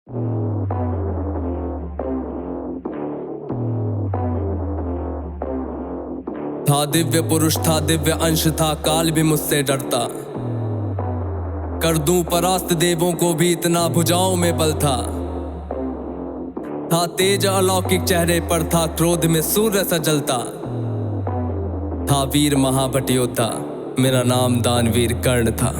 था दिव्य पुरुष, था दिव्य अंश, था काल भी मुझसे डरता। कर दूं परास्त देवों को भी, इतना भुजाओं में बल था। तेज अलौकिक चेहरे पर, था क्रोध में सूर्य सा जलता। था वीर महाभट योद्धा, मेरा नाम दानवीर कर्ण था।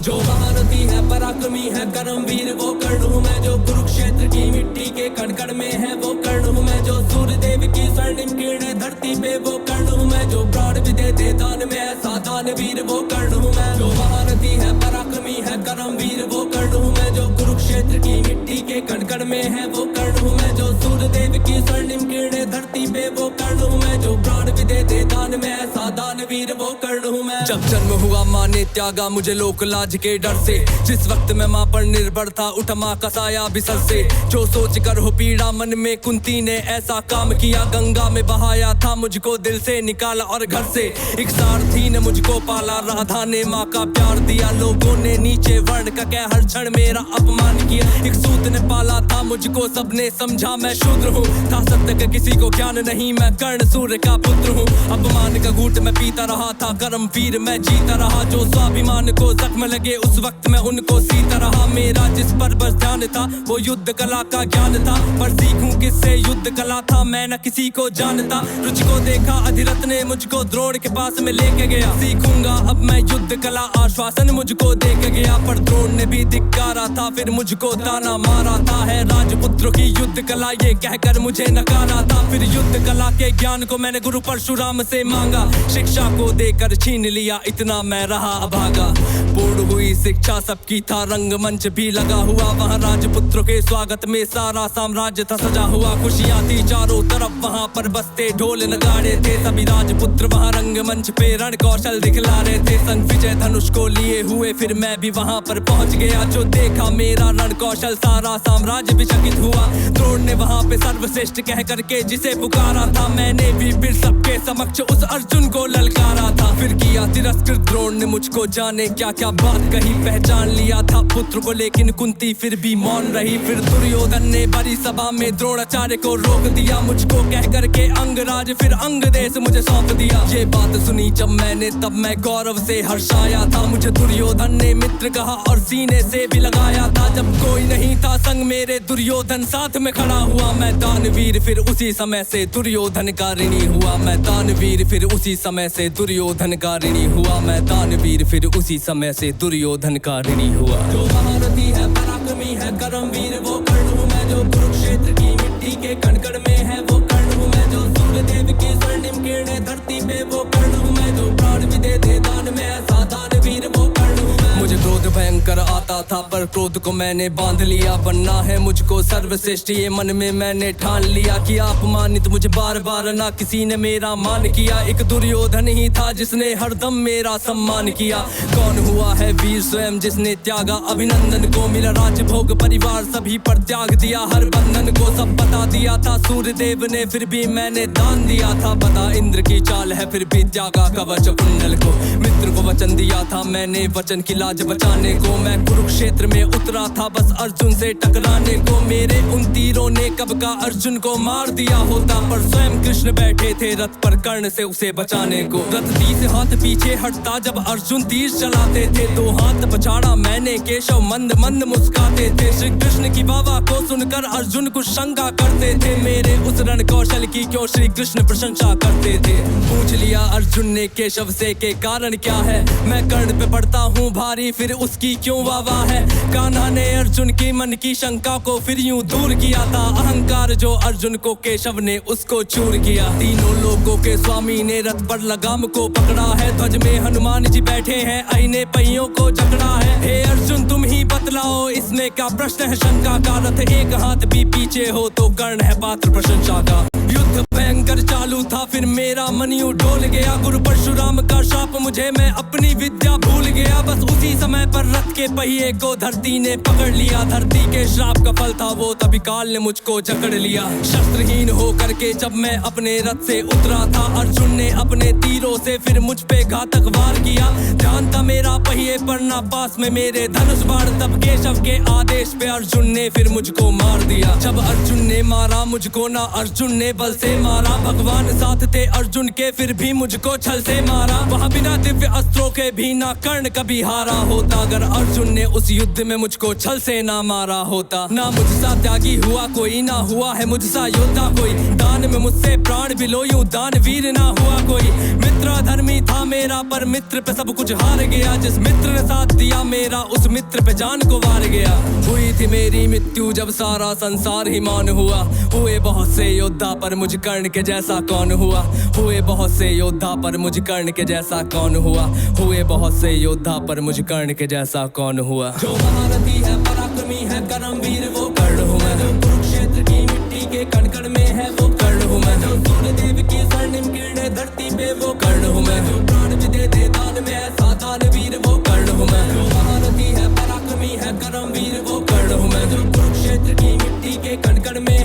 जो महारथी है, पराक्रमी है, कर्मवीर वो कर्ण हूँ मैं। जो कुरुक्षेत्र की मिट्टी के कण कण में है वो कर्ण हूँ मैं। जो सूर्य देव की स्वर्णिम किरणें धरती पे वो कर्ण हूँ मैं। जो प्राण भी दे दे दान में ऐसा दानवीर वो कर्ण हूँ मैं। जो महारथी है, पराक्रमी है, कर्मवीर वो कर्ण हूँ मैं। जो कुरुक्षेत्र की मिट्टी के कण कण में है वो कर्ण हूँ मैं। जो सूर्य देव की स्वर्णिम किरणें धरती पे वो कर्ण हूँ मैं। जो प्राण भी दे दे दान में ऐसा दानवीर वो कर्ण हूँ मैं। जब जन्म हुआ माँ ने त्यागा मुझे लोक लाज के डर से। जिस वक्त मैं माँ पर निर्भर था, उठ माँ का साया बिसल से। जो सोच कर हो पीड़ा मन में, कुंती ने ऐसा काम किया। गंगा में बहाया था मुझको, दिल से निकाला और घर से। एक सारथी ने मुझको पाला, राधा ने माँ का प्यार दिया। लोगों ने नीचे वर्ण का कह हर क्षण मेरा अपमान किया। एक सूत ने पाला था मुझको, सबने समझा मैं शूद्र हूँ। था सत्य का किसी को ज्ञान नहीं, मैं कर्ण सूर्य का पुत्र हूँ। अपमान का घूंट मैं पीता रहा था, कर्मवीर मैं जीता रहा। जो स्वाभिमान को जख्म लगे उस वक्त मैं उनको सीता रहा। मेरा जिस पर बस ध्यान था वो युद्ध कला का ज्ञान था। पर सीखूं किससे युद्ध कला था, मैं न किसी को जानता। रुचि को देखा अधिरथ ने मुझको द्रोण के पास में लेके गया। सीखूंगा अब मैं युद्ध कला, आश्वासन मुझको दे के गया। पर द्रोण ने भी धिक्कारा था, फिर मुझको ताना मारा था। है राजपुत्रों की युद्ध कला ये कहकर मुझे नकारा था। फिर युद्ध कला के ज्ञान को मैंने गुरु परशुराम से मांगा। शिक्षा को देकर छीन लिया, इतना मैं रहा अभागा। पूर्ण हुई शिक्षा सबकी, था रंगमंच भी लगा हुआ। वहाँ राजपुत्रों के स्वागत में सारा साम्राज्य था सजा हुआ। खुशियाँ थी चारों तरफ, वहाँ पर बजते ढोल नगाड़े थे। सभी राजपुत्र वहाँ रंगमंच पे रण कौशल दिखला रहे थे। संग विजय धनुष को लिए हुए फिर मैं भी वहाँ पर पहुँच गया। जो देखा मेरा रण कौशल, सारा साम्राज्य भी चकित हुआ। द्रोण ने वहाँ पे सर्वश्रेष्ठ कह करके जिसे पुकारा था, मैंने भी फिर सबके समक्ष उस अर्जुन को ललकारा था। फिर किया तिरस्कृत द्रोण ने मुझको, जाने क्या क्या बात कही। पहचान लिया था पुत्र को, लेकिन कुंती फिर भी मौन रही। फिर दुर्योधन ने बड़ी सभा में द्रोणाचार्य को रोक दिया। मुझको कह करके अंगराज फिर अंग देश मुझे सौंप दिया। ये बात सुनी जब मैंने, तब मैं गौरव से हर्षाया था। मुझे दुर्योधन ने मित्र कहा और सीने से भी लगाया था। जब कोई नहीं था संग मेरे, दुर्योधन साथ में खड़ा हुआ। मैं दानवीर फिर उसी समय से दुर्योधन का ऋणी हुआ। मैं दानवीर फिर उसी समय से दुर्योधन का ऋणी हुआ। मैं दानवीर फिर उसी समय से दुर्योधन का ऋणी हुआ। जो महारथी है, पराक्रमी है, कर्मवीर वो कर्ण हूँ मैं। जो कुरुक्षेत्र की मिट्टी के कण कण में है वो कर्ण हूँ मैं। जो सूर्य देव की स्वर्णिम किरणें धरती पे वो कर्ण हूँ मैं। जो प्राण भी दे दे दान में ऐसा दानवीर वो कर्ण हूँ मैं। मुझे क्रोध भयंकर आता था, पर क्रोध को मैंने बांध लिया। बनना है मुझको सर्वश्रेष्ठ ये मन में मैंने ठान लिया। कि अपमानित मुझे बार बार ना किसी ने मेरा मान किया। एक दुर्योधन ही था जिसने हरदम मेरा सम्मान किया। कौन हुआ है वीर स्वयं जिसने त्यागा अभिनंदन को। मिला राजभोग परिवार सभी पर त्याग दिया, हर बंधन को सब बता दिया था सूर्य देव ने, फिर भी मैंने दान दिया था। बता इंद्र की चाल है, फिर भी त्यागा कवच कुंडल को। मित्र को वचन दिया था मैंने, वचन की लाज बचाने को। मैं कुरुक्षेत्र में उतरा था बस अर्जुन से टकराने को। मेरे उन तीरों ने कब का अर्जुन को मार दिया होता, पर स्वयं कृष्ण बैठे थे रथ पर कर्ण से उसे बचाने को। रथ 30 हाथ पीछे हटता जब अर्जुन तीर चलाते थे। 2 हाथ पछाड़ा मैंने, केशव मंद मंद मुस्काते थे। श्री कृष्ण की वाह को सुनकर अर्जुन कुछ शंका करते थे। मेरे उस रण कौशल की क्यों श्री कृष्ण प्रशंसा करते थे। पूछ लिया अर्जुन ने केशव से के कारण क्या है। मैं कर्ण पे पड़ता हूँ भारी, फिर उसकी क्यों वाह है। कान्हा ने अर्जुन की मन की शंका को फिर यूं दूर किया था। अहंकार जो अर्जुन को केशव ने उसको चूर किया। तीनों लोगों के स्वामी ने रथ पर लगाम को पकड़ा है। ध्वज में हनुमान जी बैठे हैं, आईने पहियों को जकड़ा है। हे अर्जुन तुम ही बतलाओ इसमें क्या प्रश्न है शंका का। रथ एक हाथ भी पीछे हो तो कर्ण है पात्र प्रशंसा का। युद्ध भयंकर लंगर चालू था फिर मेरा मन यूं डोल गया। गुरु परशुराम का शाप मुझे, मैं अपनी विद्या भूल गया। बस उसी समय पर रथ के पहिए को धरती ने पकड़ लिया। धरती के श्राप का फल था वो, तभी काल ने मुझको जकड़ लिया। शस्त्रहीन हो करके जब मैं अपने रथ से उतरा था, अर्जुन ने अपने तीरों से फिर मुझ पे घातक वार किया। ध्यान था मेरा पहिए पर ना पास में मेरे धनुष बाण, तब केशव के आदेश पे अर्जुन ने फिर मुझको मार दिया। जब अर्जुन ने मारा मुझको ना अर्जुन ने बल से मारा, भगवान साथ थे अर्जुन के फिर भी मुझको छल से मारा। वहाँ बिना दिव्य अस्त्रों के भी ना कर्ण कभी हारा होता, अगर अर्जुन ने उस युद्ध में मुझको छल से ना मारा होता। ना मुझसा त्यागी हुआ कोई, ना हुआ है मुझसा योद्धा कोई। दान में मुझसे प्राण भी लो यूं दानवीर ना हुआ कोई। मित्र धर्मी था मेरा पर मित्र पे सब कुछ हार गया। जिस मित्र ने साथ दिया मेरा उस मित्र पे जान को वार गया। हुई थी मेरी मृत्यु जब सारा संसार ही मौन हुआ। हुए बहुत से योद्धा पर मुझ कर्ण के जैसा कौन हुआ। हुए बहुत से योद्धा पर मुझ कर्ण के जैसा कौन हुआ। हुए बहुत से योद्धा पर मुझ कर्ण के जैसा कौन हुआ। जो महारथी है पराक्रमी है कर्मवीर वो कर्ण हूँ मैं। जो कुरुक्षेत्र की मिट्टी के कण कण में है वो कर्ण हूँ मैं। जो सूर्यदेव की स्वर्णिम किरणें धरती पे वो कर्ण हूँ मैं। जो प्राण भी दे दे दान में ऐसा दानवीर वो कर्ण हूँ मैं। जो महारथी है पराक्रमी है कर्मवीर वो कर्ण हूँ मैं। जो कुरुक्षेत्र की मिट्टी के कण कण में